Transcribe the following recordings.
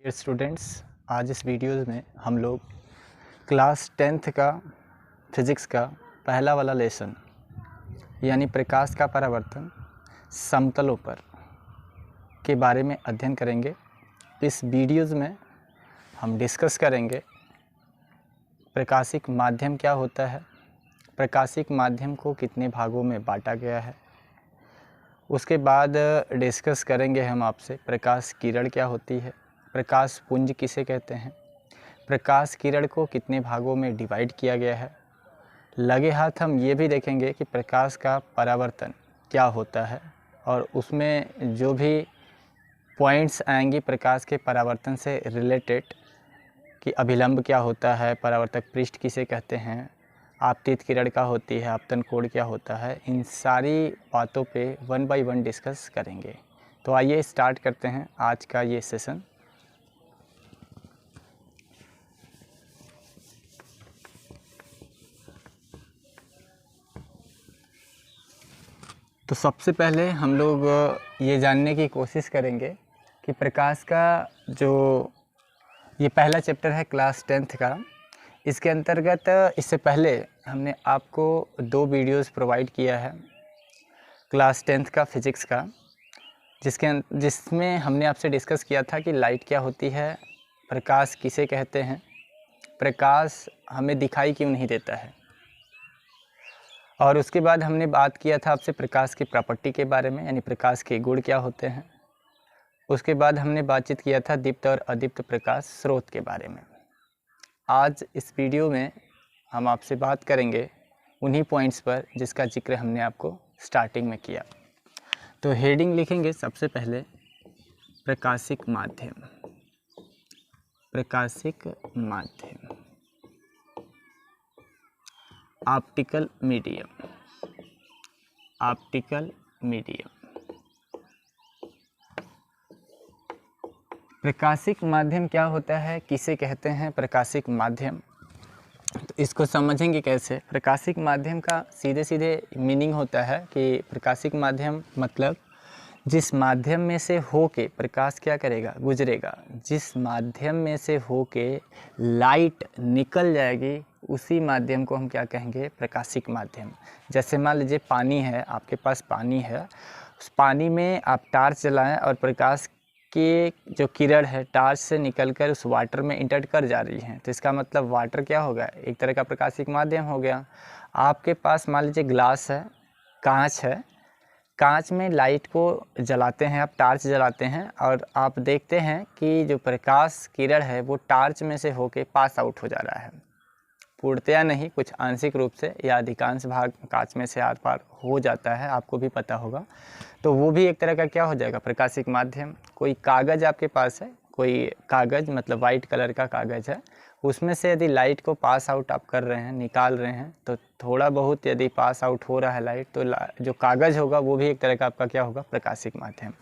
Dear students, आज इस video में हम लोग क्लास 10th का फिज़िक्स का पहला वाला लेसन यानी प्रकाश का परावर्तन समतलों पर के बारे में अध्ययन करेंगे। इस वीडियोज़ में हम डिस्कस करेंगे प्रकाशिक माध्यम क्या होता है, प्रकाशिक माध्यम को कितने भागों में बांटा गया है। उसके बाद डिस्कस करेंगे हम आपसे प्रकाश किरण क्या होती है, प्रकाश पुंज किसे कहते हैं, प्रकाश किरण को कितने भागों में डिवाइड किया गया है। लगे हाथ हम ये भी देखेंगे कि प्रकाश का परावर्तन क्या होता है और उसमें जो भी पॉइंट्स आएंगी प्रकाश के परावर्तन से रिलेटेड कि अभिलंब क्या होता है, परावर्तक पृष्ठ किसे कहते हैं, आपतित किरण क्या होती है, आपतन कोण क्या होता है, इन सारी बातों पे 1 बाय 1 डिस्कस करेंगे। तो आइए स्टार्ट करते हैं आज का ये सेशन। तो सबसे पहले हम लोग ये जानने की कोशिश करेंगे कि प्रकाश का जो ये पहला चैप्टर है क्लास 10th का, इसके अंतर्गत इससे पहले हमने आपको 2 वीडियोस प्रोवाइड किया है क्लास 10th का फिज़िक्स का, जिसमें हमने आपसे डिस्कस किया था कि लाइट क्या होती है, प्रकाश किसे कहते हैं, प्रकाश हमें दिखाई क्यों नहीं देता है। और उसके बाद हमने बात किया था आपसे प्रकाश की प्रॉपर्टी के बारे में, यानी प्रकाश के गुण क्या होते हैं। उसके बाद हमने बातचीत किया था दीप्त और अदीप्त प्रकाश स्रोत के बारे में। आज इस वीडियो में हम आपसे बात करेंगे उन्हीं पॉइंट्स पर जिसका जिक्र हमने आपको स्टार्टिंग में किया। तो हेडिंग लिखेंगे सबसे पहले प्रकाशिक माध्यम, प्रकाशिक माध्यम, ऑप्टिकल मीडियम, ऑप्टिकल मीडियम। प्रकाशिक माध्यम क्या होता है, किसे कहते हैं प्रकाशिक माध्यम, तो इसको समझेंगे कैसे। प्रकाशिक माध्यम का सीधे सीधे मीनिंग होता है कि प्रकाशिक माध्यम मतलब जिस माध्यम में से होके प्रकाश क्या करेगा, गुजरेगा, जिस माध्यम में से होके लाइट निकल जाएगी उसी माध्यम को हम क्या कहेंगे, प्रकाशिक माध्यम। जैसे मान लीजिए पानी है, आपके पास पानी है, उस पानी में आप टार्च जलाएं और प्रकाश की जो किरण है टार्च से निकलकर उस वाटर में इंटर कर जा रही हैं, तो इसका मतलब वाटर क्या होगा, एक तरह का प्रकाशिक माध्यम हो गया। आपके पास मान लीजिए ग्लास है, कांच है, कांच में लाइट को जलाते हैं, आप टार्च जलाते हैं और आप देखते हैं कि जो प्रकाश किरण है वो टार्च में से होके पास आउट हो जा रहा है, पूर्णतया नहीं, कुछ आंशिक रूप से या अधिकांश भाग कांच में से आर पार हो जाता है, आपको भी पता होगा। तो वो भी एक तरह का क्या हो जाएगा, प्रकाशिक माध्यम। कोई कागज़ आपके पास है, कोई कागज़ मतलब वाइट कलर का कागज़ है, उसमें से यदि लाइट को पास आउट आप कर रहे हैं, निकाल रहे हैं, तो थोड़ा बहुत यदि पास आउट हो रहा है लाइट, तो जो कागज़ होगा वो भी एक तरह का आपका क्या होगा, प्रकाशिक माध्यम।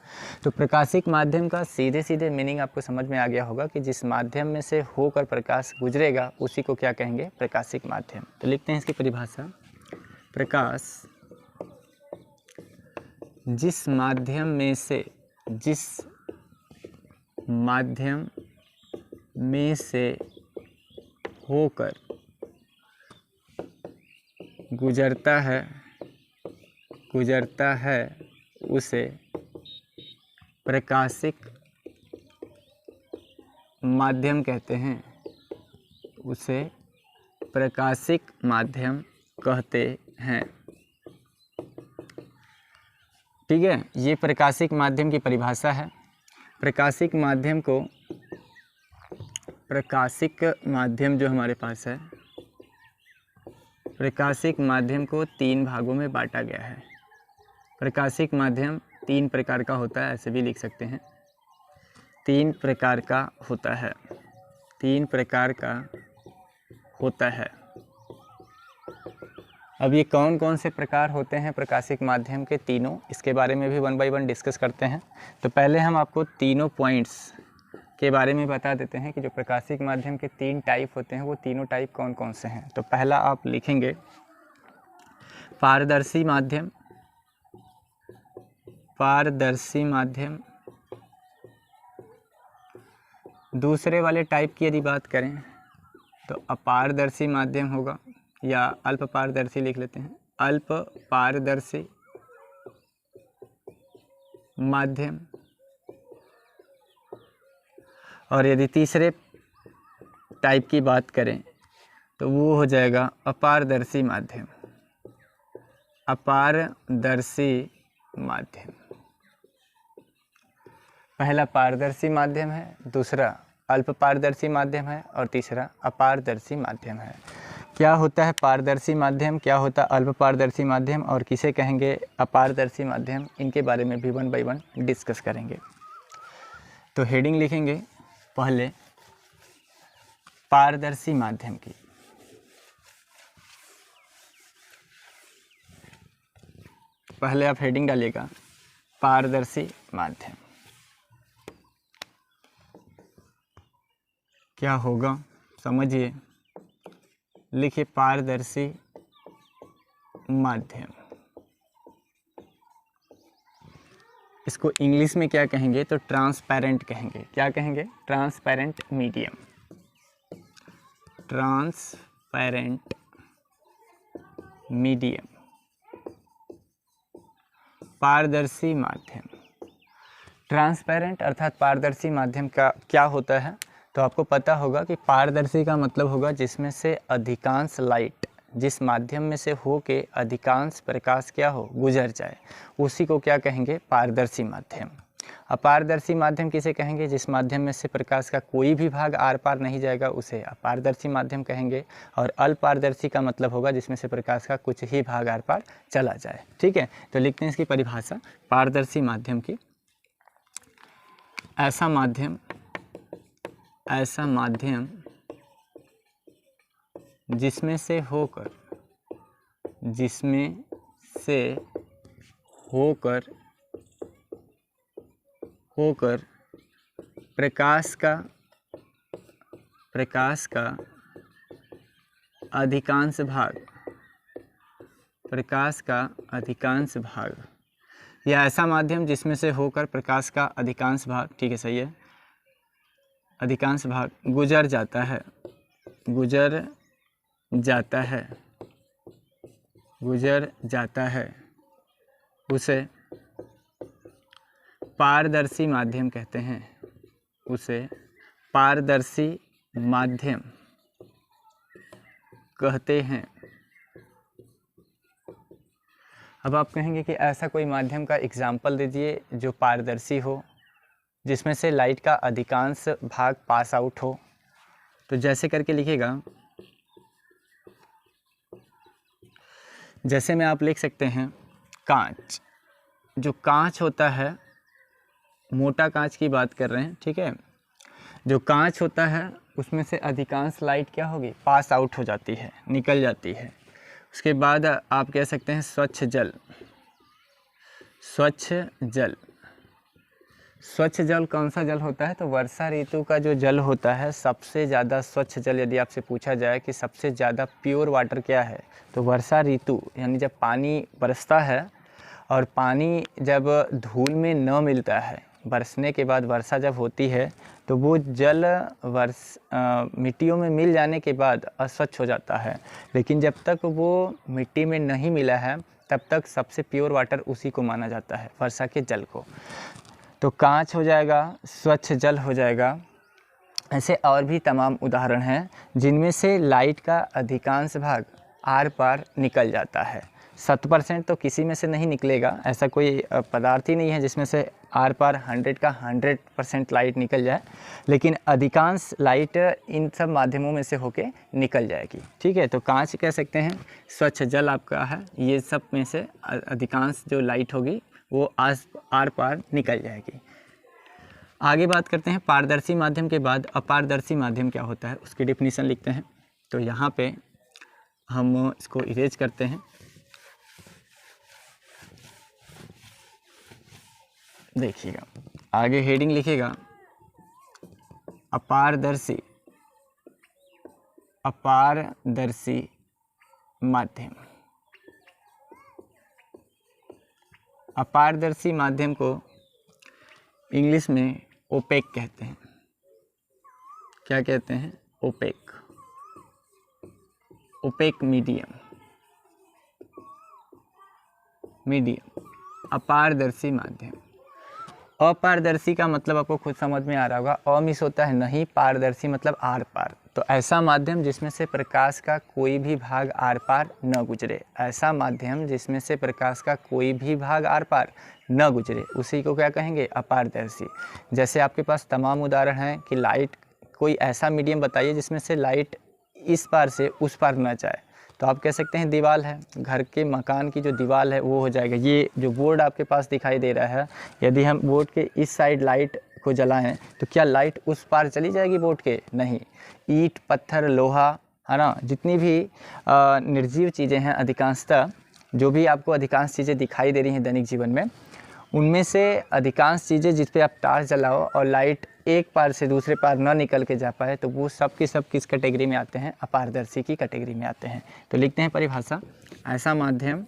तो प्रकाशिक माध्यम का सीधे सीधे मीनिंग आपको समझ में आ गया होगा कि जिस माध्यम में से होकर प्रकाश गुजरेगा उसी को क्या कहेंगे, प्रकाशिक माध्यम। तो लिखते हैं इसकी परिभाषा, प्रकाश जिस माध्यम में से, जिस माध्यम में से होकर गुजरता है उसे प्रकाशिक माध्यम कहते हैं, उसे प्रकाशिक माध्यम कहते हैं। ठीक है, ये प्रकाशिक माध्यम की परिभाषा है। प्रकाशिक माध्यम को, प्रकाशिक माध्यम जो हमारे पास है, प्रकाशिक माध्यम को 3 भागों में बांटा गया है। प्रकाशिक माध्यम 3 प्रकार का होता है, ऐसे भी लिख सकते हैं, 3 प्रकार का होता है, 3 प्रकार का होता है। अब ये कौन कौन से प्रकार होते हैं प्रकाशिक माध्यम के, तीनों, इसके बारे में भी 1 बाय 1 डिस्कस करते हैं। तो पहले हम आपको तीनों पॉइंट्स के बारे में बता देते हैं कि जो प्रकाशिक माध्यम के 3 टाइप होते हैं वो तीनों टाइप कौन कौन से हैं। तो पहला आप लिखेंगे पारदर्शी माध्यम, पारदर्शी माध्यम, दूसरे वाले टाइप की यदि बात करें तो अपारदर्शी माध्यम होगा, या अल्प पारदर्शी लिख लेते हैं, अल्प पारदर्शी माध्यम। और यदि तीसरे टाइप की बात करें तो वो हो जाएगा अपारदर्शी माध्यम, अपारदर्शी माध्यम। पहला पारदर्शी माध्यम है, दूसरा अल्प पारदर्शी माध्यम है और तीसरा अपारदर्शी माध्यम है। क्या होता है पारदर्शी माध्यम, क्या होता है अल्प पारदर्शी माध्यम और किसे कहेंगे अपारदर्शी माध्यम, इनके बारे में भी 1 बाय 1 डिस्कस करेंगे। तो हेडिंग लिखेंगे पहले पारदर्शी माध्यम की। पहले आप हेडिंग डालिएगा पारदर्शी माध्यम। क्या होगा समझिए, लिखिए पारदर्शी माध्यम। इसको इंग्लिश में क्या कहेंगे तो ट्रांसपेरेंट कहेंगे। क्या कहेंगे? ट्रांसपेरेंट मीडियम, ट्रांसपेरेंट मीडियम, पारदर्शी माध्यम। ट्रांसपेरेंट अर्थात पारदर्शी माध्यम का क्या होता है तो आपको पता होगा कि पारदर्शी का मतलब होगा जिसमें से अधिकांश लाइट, जिस माध्यम में से हो के अधिकांश प्रकाश क्या हो गुजर जाए, उसी को क्या कहेंगे पारदर्शी माध्यम। अपारदर्शी माध्यम किसे कहेंगे? जिस माध्यम में से प्रकाश का कोई भी भाग आर पार नहीं जाएगा उसे अपारदर्शी माध्यम कहेंगे। और अल्पारदर्शी का मतलब होगा जिसमें से प्रकाश का कुछ ही भाग आर पार चला जाए। ठीक है, तो लिखते हैं इसकी परिभाषा पारदर्शी माध्यम की। ऐसा माध्यम जिसमें से होकर प्रकाश का अधिकांश भाग, या ऐसा माध्यम जिसमें से होकर प्रकाश का अधिकांश भाग, ठीक है सही है, अधिकांश भाग गुजर जाता है उसे पारदर्शी माध्यम कहते हैं। उसे पारदर्शी माध्यम कहते हैं। अब आप कहेंगे कि ऐसा कोई माध्यम का एग्जाम्पल दीजिए जो पारदर्शी हो, जिसमें से लाइट का अधिकांश भाग पास आउट हो। तो जैसे करके लिखिएगा, जैसे में आप लिख सकते हैं कांच। जो कांच होता है, मोटा कांच की बात कर रहे हैं, ठीक है। जो कांच होता है उसमें से अधिकांश लाइट क्या होगी पास आउट हो जाती है, निकल जाती है। उसके बाद आप कह सकते हैं स्वच्छ जल कौन सा जल होता है तो वर्षा ऋतु का जो जल होता है, सबसे ज़्यादा स्वच्छ जल यदि आपसे पूछा जाए कि सबसे ज़्यादा प्योर वाटर क्या है तो वर्षा ऋतु, यानी जब पानी बरसता है और पानी जब धूल में न मिलता है, बरसने के बाद वर्षा जब होती है तो वो जल मिट्टियों में मिल जाने के बाद अस्वच्छ हो जाता है। लेकिन जब तक वो मिट्टी में नहीं मिला है तब तक सबसे प्योर वाटर उसी को माना जाता है, वर्षा के जल को। तो कांच हो जाएगा, स्वच्छ जल हो जाएगा। ऐसे और भी तमाम उदाहरण हैं जिनमें से लाइट का अधिकांश भाग आर पार निकल जाता है। 100% तो किसी में से नहीं निकलेगा, ऐसा कोई पदार्थ ही नहीं है जिसमें से आर पार 100 का 100% लाइट निकल जाए, लेकिन अधिकांश लाइट इन सब माध्यमों में से होके निकल जाएगी। ठीक है, तो कांच कह सकते हैं, स्वच्छ जल आपका है, ये सब में से अधिकांश जो लाइट होगी वो आर पार निकल जाएगी। आगे बात करते हैं पारदर्शी माध्यम के बाद अपारदर्शी माध्यम क्या होता है, उसकी डिफिनीशन लिखते हैं। तो यहाँ पे हम इसको इरेज करते हैं। देखिएगा, आगे हेडिंग लिखेगा अपारदर्शी माध्यम। अपारदर्शी माध्यम को इंग्लिश में ओपेक कहते हैं। क्या कहते हैं? ओपेक। ओपेक मीडियम, अपारदर्शी माध्यम। अपारदर्शी का मतलब आपको खुद समझ में आ रहा होगा, अ मिस होता है नहीं, पारदर्शी मतलब आर पार। तो ऐसा माध्यम जिसमें से प्रकाश का कोई भी भाग आर पार न गुजरे, ऐसा माध्यम जिसमें से प्रकाश का कोई भी भाग आर पार न गुजरे, उसी को क्या कहेंगे? अपारदर्शी। जैसे आपके पास तमाम उदाहरण हैं कि लाइट, कोई ऐसा मीडियम बताइए जिसमें से लाइट इस पार से उस पार न जाए, तो आप कह सकते हैं दीवार है, घर के मकान की जो दीवार है वो हो जाएगा। ये जो बोर्ड आपके पास दिखाई दे रहा है, यदि हम बोर्ड के इस साइड लाइट को जलाएं तो क्या लाइट उस पार चली जाएगी बोर्ड के? नहीं। ईंट, पत्थर, लोहा, है ना, जितनी भी निर्जीव चीज़ें हैं, अधिकांशतः जो भी आपको अधिकांश चीज़ें दिखाई दे रही हैं दैनिक जीवन में, उनमें से अधिकांश चीज़ें जिस पे आप टार्च जलाओ और लाइट एक पार से दूसरे पार न निकल के जा पाए, तो वो सब के सब किस कैटेगरी में आते हैं? अपारदर्शी की कैटेगरी में आते हैं। तो लिखते हैं परिभाषा, ऐसा माध्यम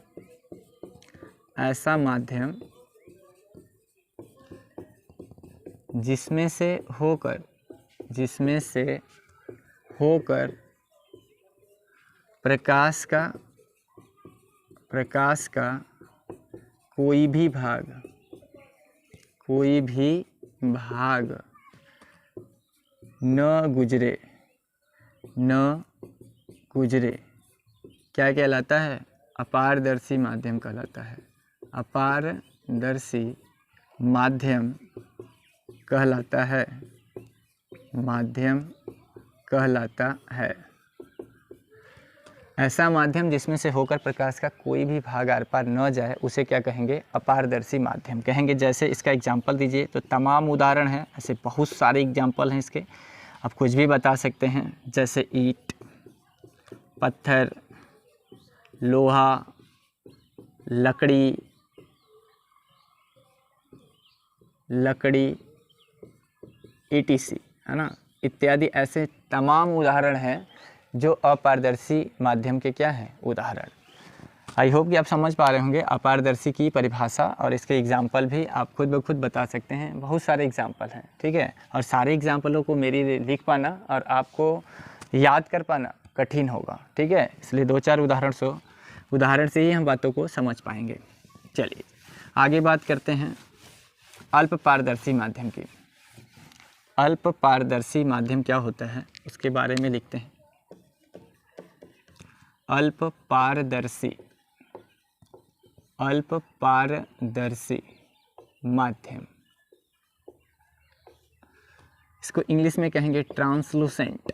जिसमें से होकर प्रकाश का कोई भी भाग न गुजरे क्या कहलाता है? अपारदर्शी माध्यम कहलाता है। अपारदर्शी माध्यम कहलाता है। ऐसा माध्यम जिसमें से होकर प्रकाश का कोई भी भाग आर पार न जाए, उसे क्या कहेंगे? अपारदर्शी माध्यम कहेंगे। जैसे इसका एग्जाम्पल दीजिए, तो तमाम उदाहरण हैं, ऐसे बहुत सारे एग्जाम्पल हैं इसके, आप कुछ भी बता सकते हैं। जैसे ईंट, पत्थर, लोहा, लकड़ी ETC, है ना, इत्यादि ऐसे तमाम उदाहरण हैं जो अपारदर्शी माध्यम के क्या हैं? उदाहरण। आई होप कि आप समझ पा रहे होंगे अपारदर्शी की परिभाषा, और इसके एग्जाम्पल भी आप खुद ब खुद बता सकते हैं। बहुत सारे एग्जाम्पल हैं, ठीक है, और सारे एग्जाम्पलों को मेरी लिख पाना और आपको याद कर पाना कठिन होगा, ठीक है, इसलिए 2-4 उदाहरण से ही हम बातों को समझ पाएंगे। चलिए आगे बात करते हैं अल्प पारदर्शी माध्यम की। अल्प पारदर्शी माध्यम क्या होता है उसके बारे में लिखते हैं। अल्प पारदर्शी माध्यम, इसको इंग्लिश में कहेंगे ट्रांसलूसेंट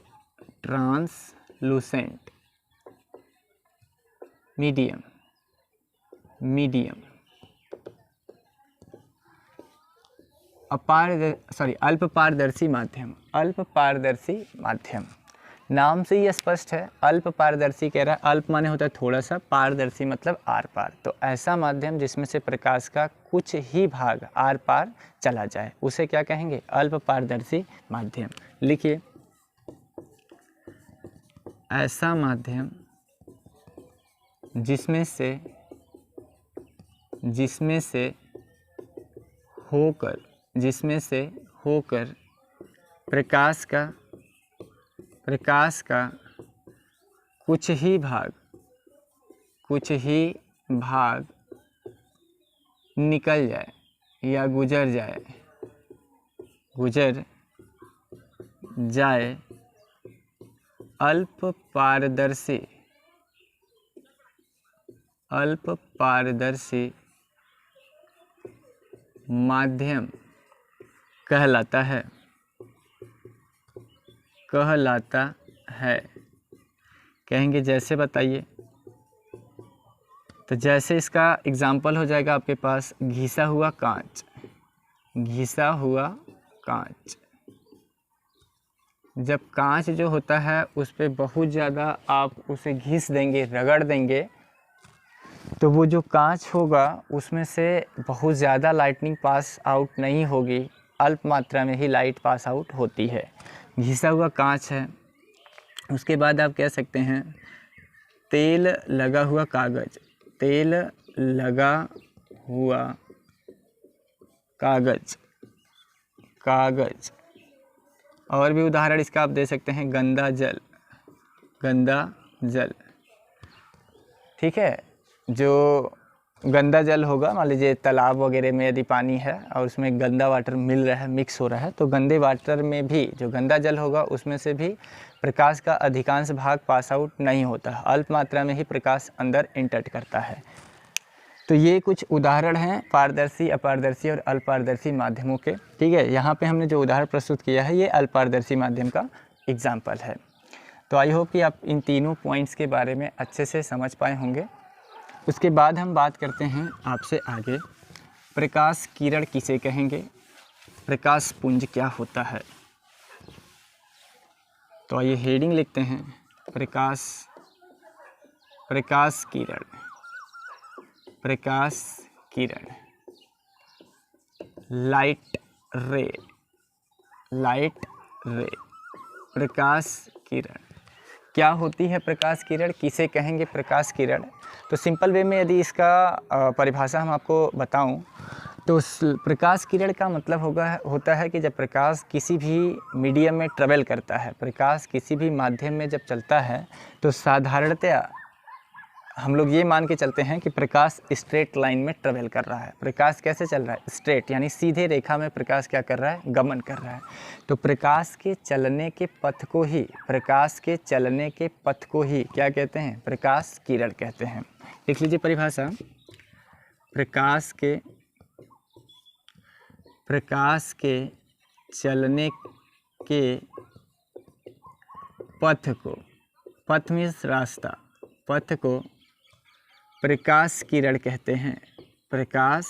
मीडियम। अल्प पारदर्शी माध्यम नाम से ही स्पष्ट है। अल्प पारदर्शी कह रहा है, अल्प माने होता है थोड़ा सा, पारदर्शी मतलब आर पार। तो ऐसा माध्यम जिसमें से प्रकाश का कुछ ही भाग आर पार चला जाए, उसे क्या कहेंगे? अल्प पारदर्शी माध्यम। लिखिए, ऐसा माध्यम जिसमें से होकर प्रकाश का कुछ ही भाग निकल जाए या गुजर जाए, अल्प पारदर्शी माध्यम कहलाता है। कहेंगे जैसे बताइए, तो जैसे इसका एग्जाम्पल हो जाएगा आपके पास घिसा हुआ कांच। जब कांच जो होता है उस पे बहुत ज़्यादा आप उसे घिस देंगे, रगड़ देंगे, तो वो जो कांच होगा उसमें से बहुत ज़्यादा लाइटनिंग पास आउट नहीं होगी, अल्प मात्रा में ही लाइट पास आउट होती है। घिसा हुआ कांच है। उसके बाद आप कह सकते हैं तेल लगा हुआ कागज़। और भी उदाहरण इसका आप दे सकते हैं, गंदा जल, गंदा जल। ठीक है, जो गंदा जल होगा, मान लीजिए तालाब वगैरह में यदि पानी है और उसमें गंदा वाटर मिल रहा है, मिक्स हो रहा है, तो गंदे वाटर में भी जो गंदा जल होगा उसमें से भी प्रकाश का अधिकांश भाग पास आउट नहीं होता है, अल्प मात्रा में ही प्रकाश अंदर इंटर करता है। तो ये कुछ उदाहरण हैं पारदर्शी, अपारदर्शी और अल्पारदर्शी माध्यमों के। ठीक है, यहाँ पे हमने जो उदाहरण प्रस्तुत किया है ये अल्पारदर्शी माध्यम का एग्जाम्पल है। तो आई होप कि आप इन तीनों पॉइंट्स के बारे में अच्छे से समझ पाए होंगे। उसके बाद हम बात करते हैं आपसे आगे, प्रकाश किरण किसे कहेंगे, प्रकाश पुंज क्या होता है। तो आइए हेडिंग लिखते हैं, प्रकाश किरण, प्रकाश किरण, लाइट रे, प्रकाश किरण क्या होती है, प्रकाश किरण किसे कहेंगे प्रकाश किरण। तो सिंपल वे में यदि इसका परिभाषा हम आपको बताऊं तो प्रकाश किरण का मतलब होता है कि जब प्रकाश किसी भी मीडियम में ट्रेवल करता है, प्रकाश किसी भी माध्यम में जब चलता है तो साधारणतया हम लोग ये मान के चलते हैं कि प्रकाश स्ट्रेट लाइन में ट्रेवल कर रहा है। प्रकाश कैसे चल रहा है, स्ट्रेट, यानी सीधे रेखा में प्रकाश क्या कर रहा है, गमन कर रहा है। तो प्रकाश के चलने के पथ को ही, प्रकाश के चलने के पथ को ही क्या कहते हैं, प्रकाश किरण कहते हैं। लिख लीजिए परिभाषा, प्रकाश के चलने के पथ को, पथ मीन्स रास्ता, पथ को प्रकाश किरण कहते हैं, प्रकाश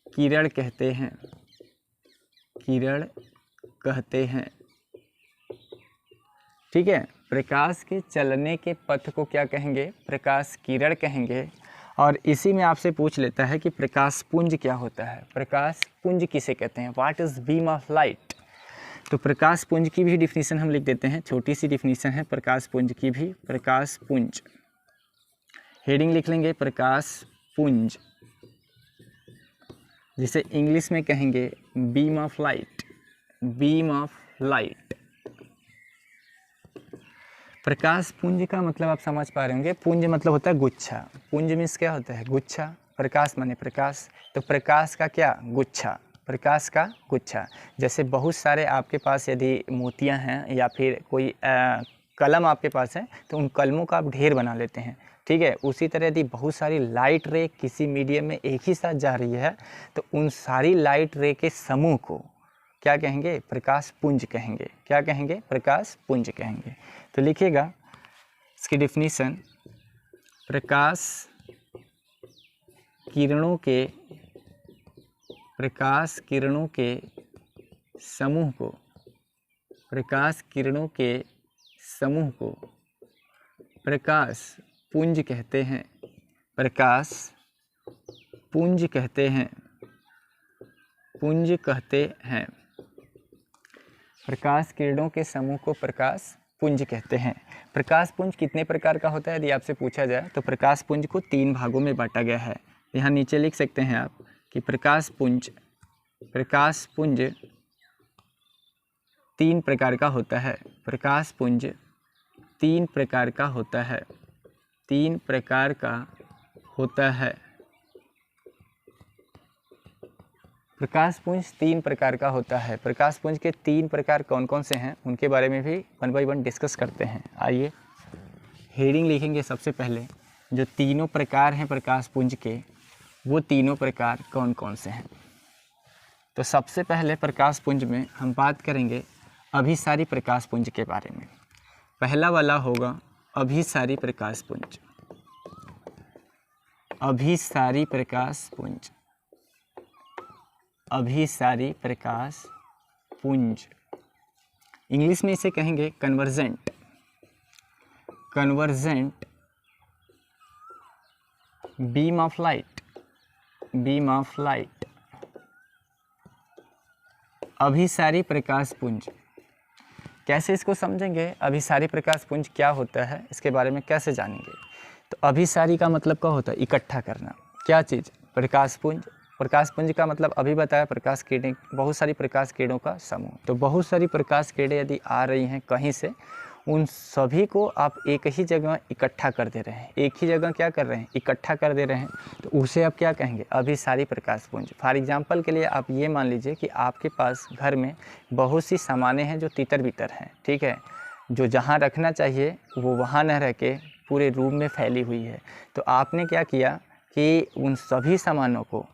किरण कहते हैं, किरण कहते हैं। ठीक है, प्रकाश के चलने के पथ को क्या कहेंगे, प्रकाश किरण कहेंगे। और इसी में आपसे पूछ लेता है कि प्रकाश पुंज क्या होता है, प्रकाश पुंज किसे कहते हैं, what is beam of light. तो प्रकाश पुंज की भी डिफिनीशन हम लिख देते हैं, छोटी सी डिफिनीशन है प्रकाश पुंज की भी, प्रकाश पुंज, हेडिंग लिख लेंगे प्रकाश पुंज, जिसे इंग्लिश में कहेंगे beam of light, beam of light. प्रकाश पुंज का मतलब आप समझ पा रहे होंगे, पुंज मतलब होता है गुच्छा, पुंज मीन्स क्या होता है, गुच्छा, प्रकाश माने प्रकाश, तो प्रकाश का क्या, गुच्छा, प्रकाश का गुच्छा। जैसे बहुत सारे आपके पास यदि मोतियां हैं या फिर कोई कलम आपके पास है तो उन कलमों का आप ढेर बना लेते हैं। ठीक है, उसी तरह यदि बहुत सारी लाइट रे किसी मीडियम में एक ही साथ जा रही है तो उन सारी लाइट रे के समूह को क्या कहेंगे, प्रकाश पुंज कहेंगे। क्या कहेंगे, प्रकाश पुंज कहेंगे। तो लिखिएगा इसकी डिफिनीशन, प्रकाश किरणों के समूह को, प्रकाश किरणों के समूह को प्रकाश पुंज कहते हैं, प्रकाश पुंज कहते हैं, पुंज कहते हैं। प्रकाश किरणों के समूह को प्रकाश पुंज कहते हैं। प्रकाश पुंज कितने प्रकार का होता है यदि आपसे पूछा जाए तो प्रकाश पुंज को 3 भागों में बांटा गया है। यहाँ नीचे लिख सकते हैं आप कि प्रकाश पुंज 3 प्रकार का होता है, प्रकाश पुंज 3 प्रकार का होता है, 3 प्रकार का होता है। प्रकाश पुंज 3 प्रकार का होता है। प्रकाश पुंज के 3 प्रकार कौन कौन से हैं उनके बारे में भी 1 बाय 1 डिस्कस करते हैं। आइए हेडिंग लिखेंगे सबसे पहले, जो तीनों प्रकार हैं प्रकाश पुंज के, वो तीनों प्रकार कौन कौन से हैं। तो सबसे पहले प्रकाश पुंज में हम बात करेंगे अभिसारी प्रकाश पुंज के बारे में। पहला वाला होगा अभिसारी प्रकाश पुंज, अभिसारी प्रकाश पुंज, अभिसारी प्रकाश पुंज। इंग्लिश में इसे कहेंगे convergent, convergent beam of light, beam of light. अभिसारी प्रकाश पुंज, कैसे इसको समझेंगे, अभिसारी प्रकाश पुंज क्या होता है इसके बारे में कैसे जानेंगे। तो अभिसारी का मतलब क्या होता है, इकट्ठा करना। क्या चीज़, प्रकाश पुंज प्रकाश पुंज का मतलब अभी बताया, प्रकाश किरणें, बहुत सारी प्रकाश किरणों का समूह। तो बहुत सारी प्रकाश किरणें यदि आ रही हैं कहीं से, उन सभी को आप एक ही जगह इकट्ठा कर दे रहे हैं, एक ही जगह क्या कर रहे हैं, इकट्ठा कर दे रहे हैं, तो उसे आप क्या कहेंगे, अभिसारी प्रकाश पुंज। फॉर एग्जांपल के लिए आप ये मान लीजिए कि आपके पास घर में बहुत सी सामानें हैं जो तितर बितर हैं, ठीक है, जो जहाँ रखना चाहिए वो वहाँ न रह के पूरे रूम में फैली हुई है। तो आपने क्या किया कि उन सभी सामानों को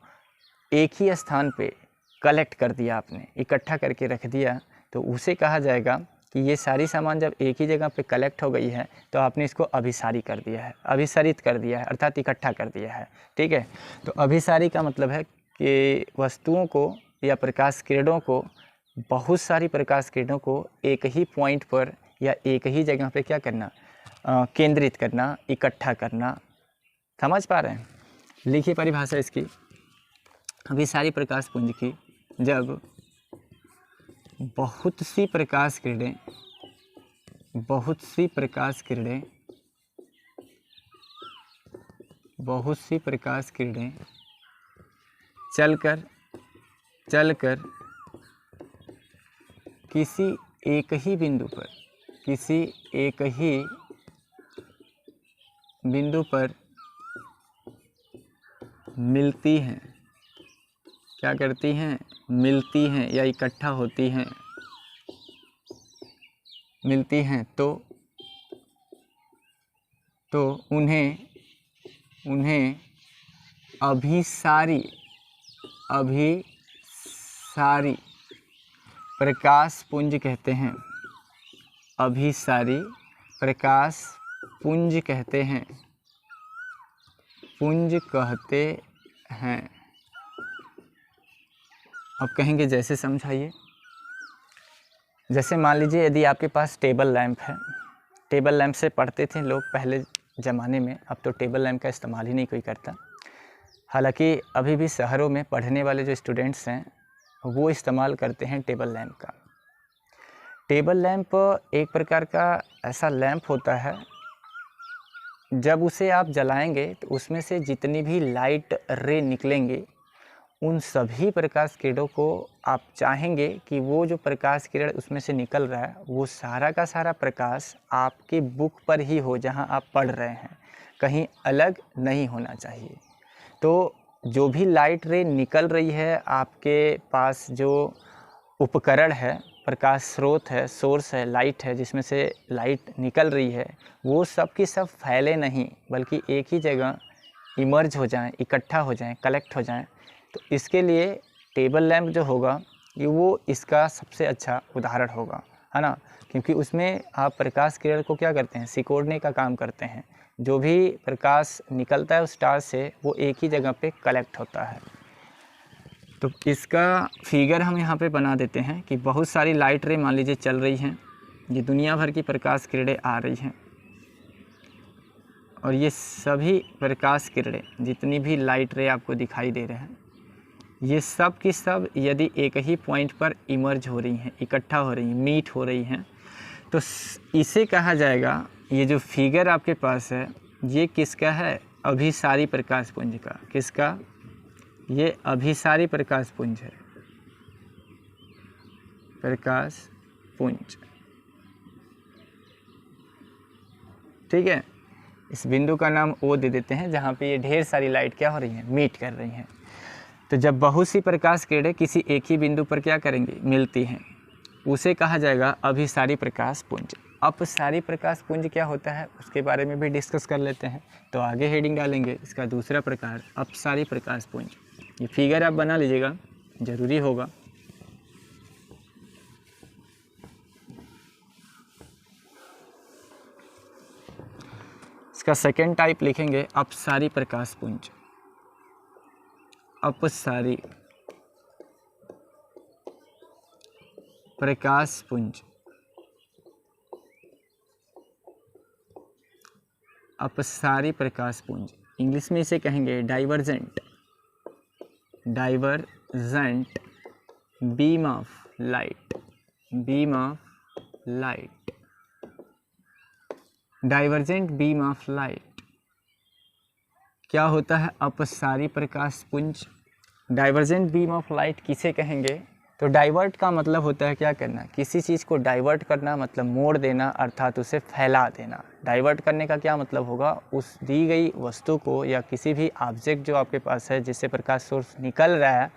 एक ही स्थान पे कलेक्ट कर दिया, आपने इकट्ठा करके रख दिया, तो उसे कहा जाएगा कि ये सारी सामान जब एक ही जगह पे कलेक्ट हो गई है तो आपने इसको अभिसारी कर दिया है, अभिसारित कर दिया है, अर्थात इकट्ठा कर दिया है, ठीक है। तो अभिसारी का मतलब है कि वस्तुओं को या प्रकाश किरणों को, बहुत सारी प्रकाश किरणों को एक ही पॉइंट पर या एक ही जगह पे क्या करना, केंद्रित करना, इकट्ठा करना। समझ पा रहे हैं? लिखिए परिभाषा इसकी, अभिसारी प्रकाश पुंज की, जब बहुत सी प्रकाश किरणें चलकर किसी एक ही बिंदु पर मिलती हैं, क्या करती हैं, मिलती हैं या इकट्ठा होती हैं, मिलती हैं, तो उन्हें अभिसारी प्रकाश पुंज कहते हैं, अभिसारी प्रकाश पुंज कहते हैं, अब कहेंगे जैसे समझाइए। जैसे मान लीजिए यदि आपके पास टेबल लैंप है, टेबल लैंप से पढ़ते थे लोग पहले ज़माने में, अब तो टेबल लैंप का इस्तेमाल ही नहीं कोई करता। हालांकि अभी भी शहरों में पढ़ने वाले जो स्टूडेंट्स हैं वो इस्तेमाल करते हैं टेबल लैंप का। टेबल लैंप एक प्रकार का ऐसा लैंप होता है, जब उसे आप जलाएंगे तो उसमें से जितनी भी लाइट रे निकलेंगे, उन सभी प्रकाश किरणों को आप चाहेंगे कि वो जो प्रकाश किरण उसमें से निकल रहा है वो सारा का सारा प्रकाश आपके बुक पर ही हो, जहां आप पढ़ रहे हैं, कहीं अलग नहीं होना चाहिए। तो जो भी लाइट रे निकल रही है, आपके पास जो उपकरण है, प्रकाश स्रोत है, सोर्स है, लाइट है, जिसमें से लाइट निकल रही है, वो सब की सब फैले नहीं, बल्कि एक ही जगह इमर्ज हो जाएं, इकट्ठा हो जाएं, कलेक्ट हो जाएं। तो इसके लिए टेबल लैंप जो होगा ये वो इसका सबसे अच्छा उदाहरण होगा, है ना, क्योंकि उसमें आप प्रकाश किरण को क्या करते हैं, सिकोड़ने का काम करते हैं। जो भी प्रकाश निकलता है उस स्टार से वो एक ही जगह पे कलेक्ट होता है। तो इसका फिगर हम यहाँ पे बना देते हैं कि बहुत सारी लाइट रे मान लीजिए चल रही हैं, ये दुनिया भर की प्रकाश किरणें आ रही हैं, और ये सभी प्रकाश किरणें, जितनी भी लाइट रे आपको दिखाई दे रहे हैं, ये सब की सब यदि एक ही पॉइंट पर इमर्ज हो रही हैं, इकट्ठा हो रही हैं, मीट हो रही हैं, तो इसे कहा जाएगा, ये जो फिगर आपके पास है ये किसका है, अभिसारी प्रकाश पुंज का। किसका? ये अभिसारी प्रकाश पुंज है, प्रकाश पुंज, ठीक है। इस बिंदु का नाम ओ दे देते हैं, जहाँ पे ये ढेर सारी लाइट क्या हो रही हैं, मीट कर रही हैं। तो जब बहुत सी प्रकाश किरणें किसी एक ही बिंदु पर क्या करेंगी, मिलती हैं, उसे कहा जाएगा अभिसारी प्रकाश पुंज। अपसारी प्रकाश पुंज क्या होता है उसके बारे में भी डिस्कस कर लेते हैं। तो आगे हेडिंग डालेंगे इसका दूसरा प्रकार, अपसारी प्रकाश पुंज। ये फिगर आप बना लीजिएगा, ज़रूरी होगा। इसका सेकेंड टाइप लिखेंगे अपसारी प्रकाश पुंज, अपसारी प्रकाश पुंज, अपसारी प्रकाश पुंज। इंग्लिश में इसे कहेंगे divergent, divergent beam of light, beam of light, divergent beam of light. क्या होता है अपसारी प्रकाश पुंज? डाइवर्जेंट बीम ऑफ लाइट किसे कहेंगे? तो डाइवर्ट का मतलब होता है क्या करना, किसी चीज़ को डाइवर्ट करना मतलब मोड़ देना, अर्थात उसे फैला देना। डाइवर्ट करने का क्या मतलब होगा, उस दी गई वस्तु को या किसी भी ऑब्जेक्ट जो आपके पास है जिससे प्रकाश सोर्स निकल रहा है,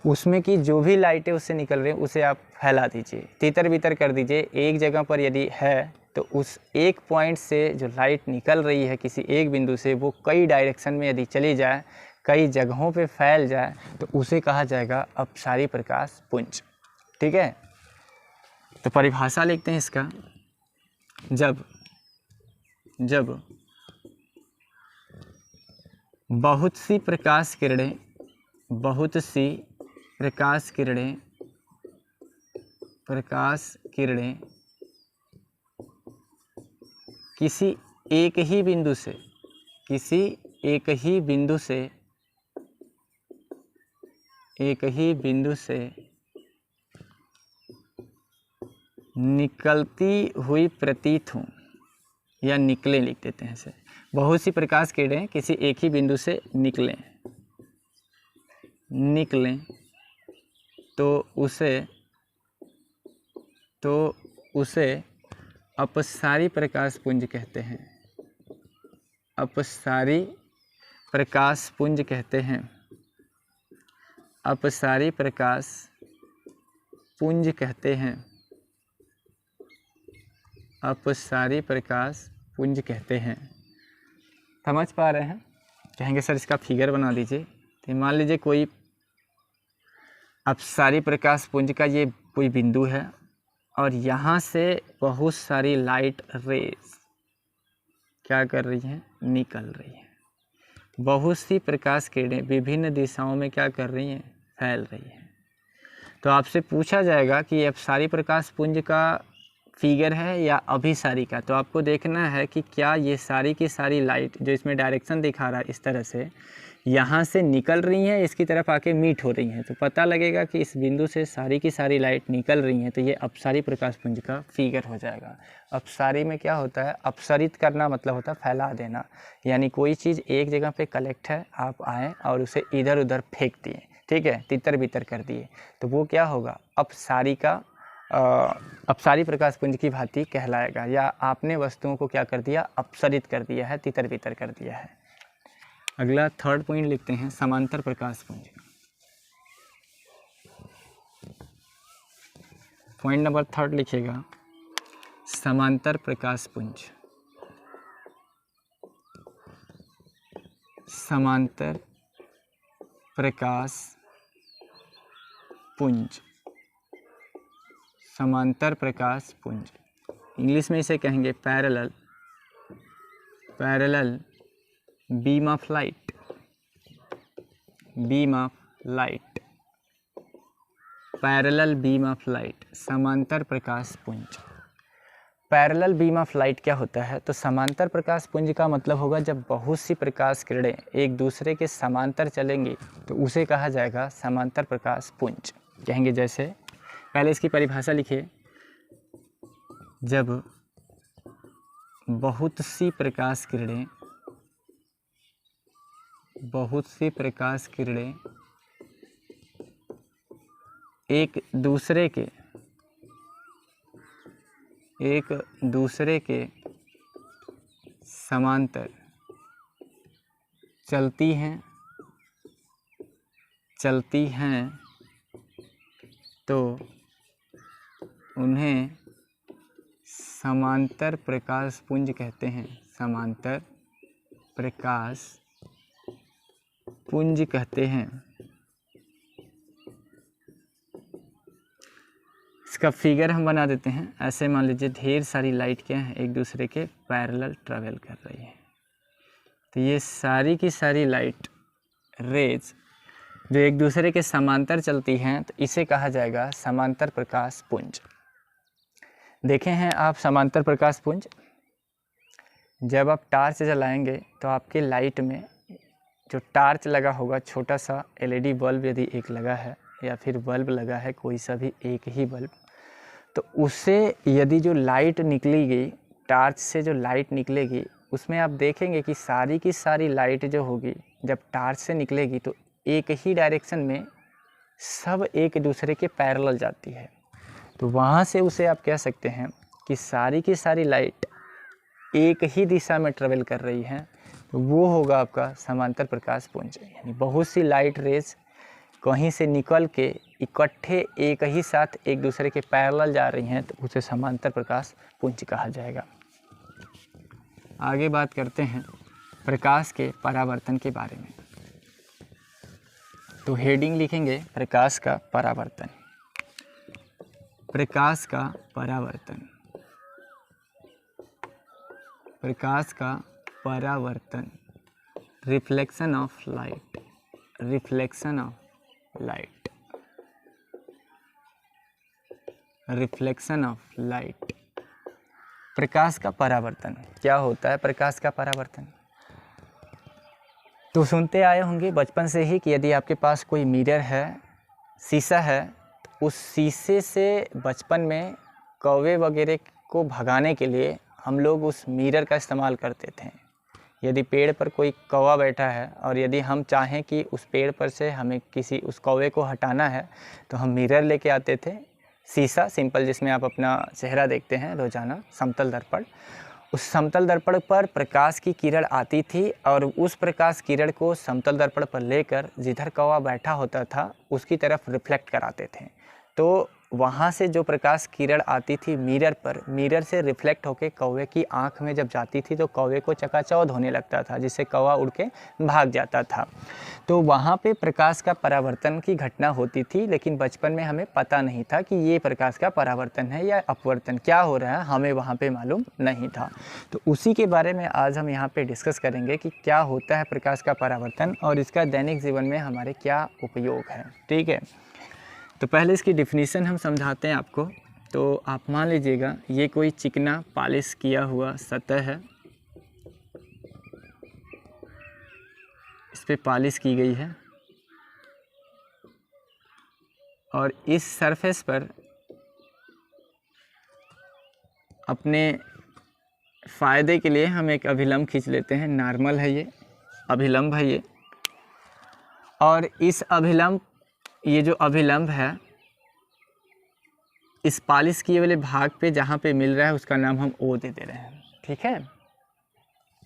उसमें की जो भी लाइटें उससे निकल रही हैं उसे आप फैला दीजिए, तितर बितर कर दीजिए। एक जगह पर यदि है तो उस एक पॉइंट से जो लाइट निकल रही है किसी एक बिंदु से, वो कई डायरेक्शन में यदि चली जाए, कई जगहों पे फैल जाए, तो उसे कहा जाएगा अपसारी प्रकाश पुंज। ठीक है, तो परिभाषा लिखते हैं इसका। जब बहुत सी प्रकाश किरणें किसी एक ही बिंदु से निकलती हुई प्रतीत हों, या निकलें लिख देते हैं इसे। बहुत सी प्रकाश किरणें किसी एक ही बिंदु से निकलें तो उसे अपसारी प्रकाश पुंज कहते हैं। अपसारी प्रकाश पुंज कहते हैं। अपसारी प्रकाश पुंज कहते हैं। अपसारी प्रकाश पुंज कहते हैं। समझ पा रहे हैं? कहेंगे सर इसका फिगर बना दीजिए। तो मान लीजिए कोई अपसारी प्रकाश पुंज का ये कोई बिंदु है और यहाँ से बहुत सारी लाइट रेज क्या कर रही हैं, निकल रही हैं। बहुत सी प्रकाश किरणें विभिन्न दिशाओं में क्या कर रही हैं, फैल रही हैं। तो आपसे पूछा जाएगा कि अपसारी प्रकाश पुंज का फिगर है या अभिसारी का। तो आपको देखना है कि क्या ये सारी की सारी लाइट जो इसमें डायरेक्शन दिखा रहा है इस तरह से यहाँ से निकल रही हैं, इसकी तरफ आके मीट हो रही हैं। तो पता लगेगा कि इस बिंदु से सारी की सारी लाइट निकल रही हैं, तो ये अपसारी प्रकाश पुंज का फिगर हो जाएगा। अपसारी में क्या होता है, अपसरित करना मतलब होता है फैला देना, यानी कोई चीज़ एक जगह पे कलेक्ट है, आप आए और उसे इधर उधर फेंक दिए, ठीक है, तितर बितर कर दिए, तो वो क्या होगा, अपसारी प्रकाश पुंज की भांति कहलाएगा। या आपने वस्तुओं को क्या कर दिया, अपसरित कर दिया है, तितर बितर कर दिया है। अगला थर्ड पॉइंट लिखते हैं, समांतर प्रकाश पुंज। पॉइंट नंबर थर्ड लिखिएगा, समांतर प्रकाश पुंज। समांतर प्रकाश पुंज। समांतर प्रकाश पुंज, इंग्लिश में इसे कहेंगे parallel beam of light. Beam of light, parallel beam of light, समांतर प्रकाश पुंज। पैरेलल बीम ऑफ लाइट क्या होता है, तो समांतर प्रकाश पुंज का मतलब होगा जब बहुत सी प्रकाश किरणें एक दूसरे के समांतर चलेंगी तो उसे कहा जाएगा समांतर प्रकाश पुंज। कहेंगे जैसे, पहले इसकी परिभाषा लिखिए, जब बहुत सी प्रकाश किरणें एक दूसरे के समांतर चलती हैं तो उन्हें समांतर प्रकाश पुंज कहते हैं। समांतर प्रकाश पुंज कहते हैं। इसका फिगर हम बना देते हैं। ऐसे मान लीजिए ढेर सारी लाइट क्या है, एक दूसरे के पैरेलल ट्रैवल कर रही है। तो ये सारी की सारी लाइट रेज जो एक दूसरे के समांतर चलती हैं, तो इसे कहा जाएगा समांतर प्रकाश पुंज। देखे हैं आप समांतर प्रकाश पुंज, जब आप टार्च जलाएंगे तो आपके लाइट में जो टार्च लगा होगा, छोटा सा एलईडी बल्ब यदि एक लगा है या फिर बल्ब लगा है, कोई सा भी एक ही बल्ब, तो उससे यदि जो लाइट निकलेगी, टार्च से जो लाइट निकलेगी, उसमें आप देखेंगे कि सारी की सारी लाइट जो होगी जब टार्च से निकलेगी तो एक ही डायरेक्शन में सब एक दूसरे के पैरेलल जाती है, तो वहाँ से उसे आप कह सकते हैं कि सारी की सारी लाइट एक ही दिशा में ट्रेवल कर रही हैं, तो वो होगा आपका समांतर प्रकाश पुंज। यानी बहुत सी लाइट रेज कहीं से निकल के इकट्ठे एक ही साथ एक दूसरे के पैरेलल जा रही हैं, तो उसे समांतर प्रकाश पुंज कहा जाएगा। आगे बात करते हैं प्रकाश के परावर्तन के बारे में। तो हेडिंग लिखेंगे प्रकाश का परावर्तन। प्रकाश का परावर्तन, प्रकाश का परावर्तन, reflection of light, reflection of light, reflection of light. प्रकाश का परावर्तन क्या होता है? प्रकाश का परावर्तन तो सुनते आए होंगे बचपन से ही कि यदि आपके पास कोई मिरर है, शीशा है, तो उस शीशे से बचपन में कौवे वगैरह को भगाने के लिए हम लोग उस मिरर का इस्तेमाल करते थे। यदि पेड़ पर कोई कौवा बैठा है और यदि हम चाहें कि उस पेड़ पर से हमें किसी उस कौवे को हटाना है, तो हम मिरर लेके आते थे, शीशा सिंपल जिसमें आप अपना चेहरा देखते हैं रोज़ाना, समतल दर्पण। उस समतल दर्पण पर प्रकाश की किरण आती थी और उस प्रकाश किरण को समतल दर्पण पर लेकर जिधर कौवा बैठा होता था उसकी तरफ रिफ्लेक्ट कराते थे। तो वहाँ से जो प्रकाश किरण आती थी मिरर पर, मिरर से रिफ्लेक्ट होकर कौवे की आँख में जब जाती थी तो कौवे को चकाचौंध होने लगता था, जिससे कौवा उड़ के भाग जाता था। तो वहाँ पे प्रकाश का परावर्तन की घटना होती थी, लेकिन बचपन में हमें पता नहीं था कि ये प्रकाश का परावर्तन है या अपवर्तन, क्या हो रहा है हमें वहाँ पे मालूम नहीं था। तो उसी के बारे में आज हम यहाँ पे डिस्कस करेंगे कि क्या होता है प्रकाश का परावर्तन और इसका दैनिक जीवन में हमारे क्या उपयोग है। ठीक है, तो पहले इसकी डिफिनीशन हम समझाते हैं आपको। तो आप मान लीजिएगा ये कोई चिकना पॉलिश किया हुआ सतह है, इस पे पॉलिश की गई है और इस सरफेस पर अपने फ़ायदे के लिए हम एक अभिलंब खींच लेते हैं। नॉर्मल है, ये अभिलंब है ये, और इस अभिलंब, ये जो अभिलंब है इस पॉलिश किए वाले भाग पे जहाँ पे मिल रहा है उसका नाम हम ओ दे रहे हैं। ठीक है,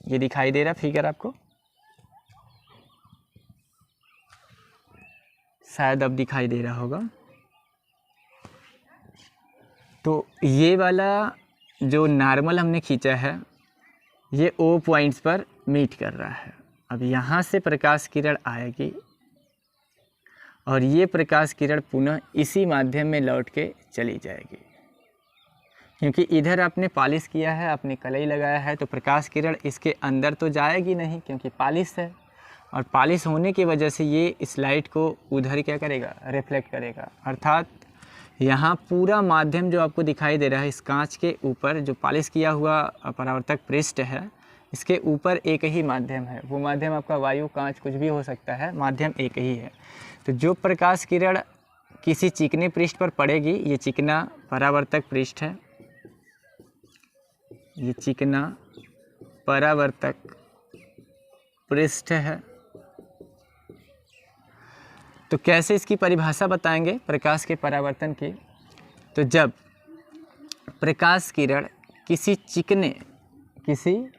ये दिखाई दे रहा फिगर आपको, शायद अब दिखाई दे रहा होगा। तो ये वाला जो नॉर्मल हमने खींचा है ये ओ पॉइंट्स पर मीट कर रहा है। अब यहाँ से प्रकाश किरण आएगी और ये प्रकाश किरण पुनः इसी माध्यम में लौट के चली जाएगी, क्योंकि इधर आपने पॉलिश किया है, आपने कलई लगाया है, तो प्रकाश किरण इसके अंदर तो जाएगी नहीं क्योंकि पॉलिश है, और पॉलिश होने की वजह से ये इस लाइट को उधर क्या करेगा, रिफ्लेक्ट करेगा। अर्थात यहाँ पूरा माध्यम जो आपको दिखाई दे रहा है इस कांच के ऊपर जो पॉलिश किया हुआ परावर्तक पृष्ठ है, इसके ऊपर एक ही माध्यम है। वो माध्यम आपका वायु, कांच, कुछ भी हो सकता है, माध्यम एक ही है। तो जो प्रकाश किरण किसी चिकने पृष्ठ पर पड़ेगी, ये चिकना परावर्तक पृष्ठ है, ये चिकना परावर्तक पृष्ठ है। तो कैसे इसकी परिभाषा बताएंगे प्रकाश के परावर्तन की? तो जब प्रकाश किरण किसी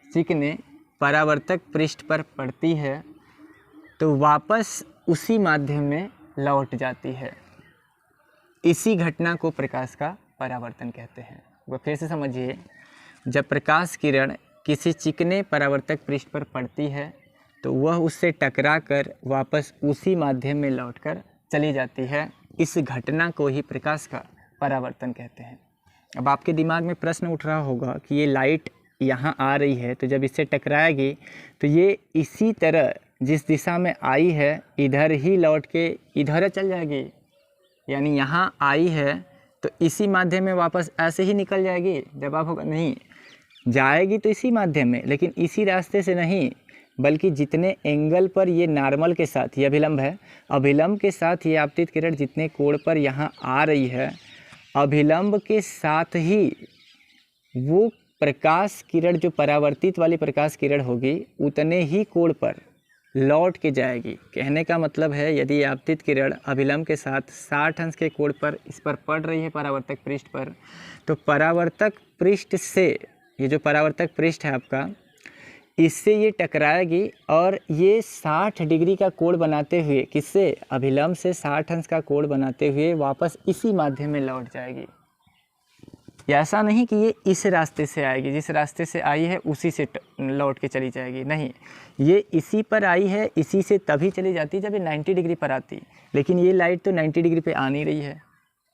चिकने परावर्तक पृष्ठ पर पड़ती है तो वापस उसी माध्यम में लौट जाती है। इसी घटना को प्रकाश का परावर्तन कहते हैं। वो फिर से समझिए, जब प्रकाश किरण किसी चिकने परावर्तक पृष्ठ पर पड़ती है तो वह उससे टकरा कर वापस उसी माध्यम में लौटकर चली जाती है। इस घटना को ही प्रकाश का परावर्तन कहते हैं। अब आपके दिमाग में प्रश्न उठ रहा होगा कि ये लाइट यहाँ आ रही है, तो जब इससे टकराएगी तो ये इसी तरह जिस दिशा में आई है इधर ही लौट के इधर चल जाएगी, यानी यहाँ आई है तो इसी माध्यम में वापस ऐसे ही निकल जाएगी। जवाब होगा नहीं, जाएगी तो इसी माध्यम में, लेकिन इसी रास्ते से नहीं, बल्कि जितने एंगल पर ये नॉर्मल के साथ, ये अभिलंब है, अभिलंब के साथ ये आपतित किरण जितने कोण पर यहाँ आ रही है, अभिलंब के साथ ही वो प्रकाश किरण जो परावर्तित वाली प्रकाश किरण होगी उतने ही कोण पर लौट के जाएगी। कहने का मतलब है यदि आपतित किरण अभिलंब के साथ 60 अंश के कोण पर इस पर पड़ रही है परावर्तक पृष्ठ पर, तो परावर्तक पृष्ठ से ये जो परावर्तक पृष्ठ है आपका, इससे ये टकराएगी और ये 60 डिग्री का कोण बनाते हुए, किससे, अभिलंब से 60 अंश का कोण बनाते हुए वापस इसी माध्यम में लौट जाएगी। ऐसा नहीं कि ये इस रास्ते से आएगी, जिस रास्ते से आई है उसी से लौट के चली जाएगी, नहीं, ये इसी पर आई है, इसी से तभी चली जाती जब ये 90 डिग्री पर आती। लेकिन ये लाइट तो 90 डिग्री पे आ नहीं रही है,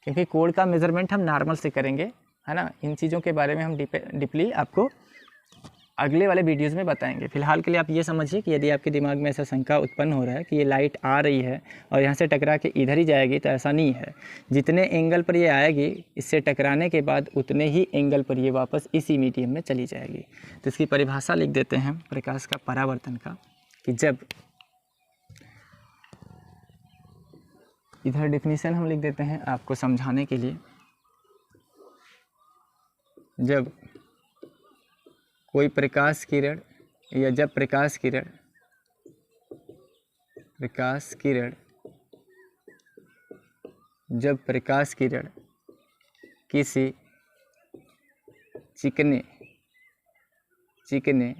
क्योंकि कोण का मेज़रमेंट हम नॉर्मल से करेंगे, है ना। इन चीज़ों के बारे में हम डीपली आपको अगले वाले वीडियोज़ में बताएंगे। फिलहाल के लिए आप ये समझिए कि यदि आपके दिमाग में ऐसा शंका उत्पन्न हो रहा है कि ये लाइट आ रही है और यहाँ से टकरा के इधर ही जाएगी, तो ऐसा नहीं है। जितने एंगल पर ये आएगी, इससे टकराने के बाद उतने ही एंगल पर ये वापस इसी मीडियम में चली जाएगी। तो इसकी परिभाषा लिख देते हैं प्रकाश का परावर्तन का, कि जब, इधर डेफिनेशन हम लिख देते हैं आपको समझाने के लिए, जब कोई प्रकाश किरण या जब प्रकाश किरण किसी चिकने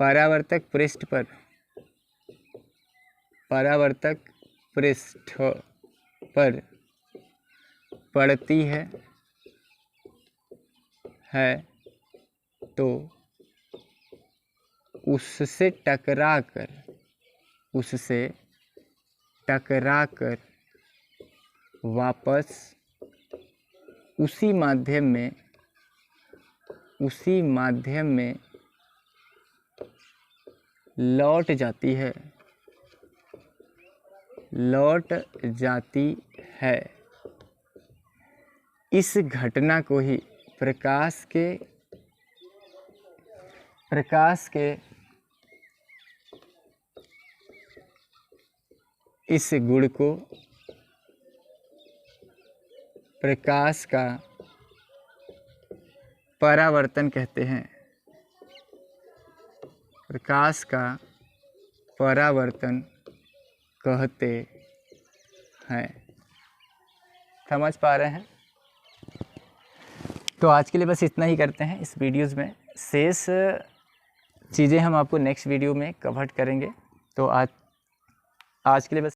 परावर्तक पृष्ठ पर पड़ती है तो उससे टकराकर वापस उसी माध्यम में लौट जाती है। इस घटना को ही प्रकाश के इस गुण को प्रकाश का परावर्तन कहते हैं। प्रकाश का परावर्तन कहते हैं। समझ पा रहे हैं? तो आज के लिए बस इतना ही करते हैं इस वीडियोज़ में। शेष चीज़ें हम आपको नेक्स्ट वीडियो में कवर करेंगे। तो आज के लिए बस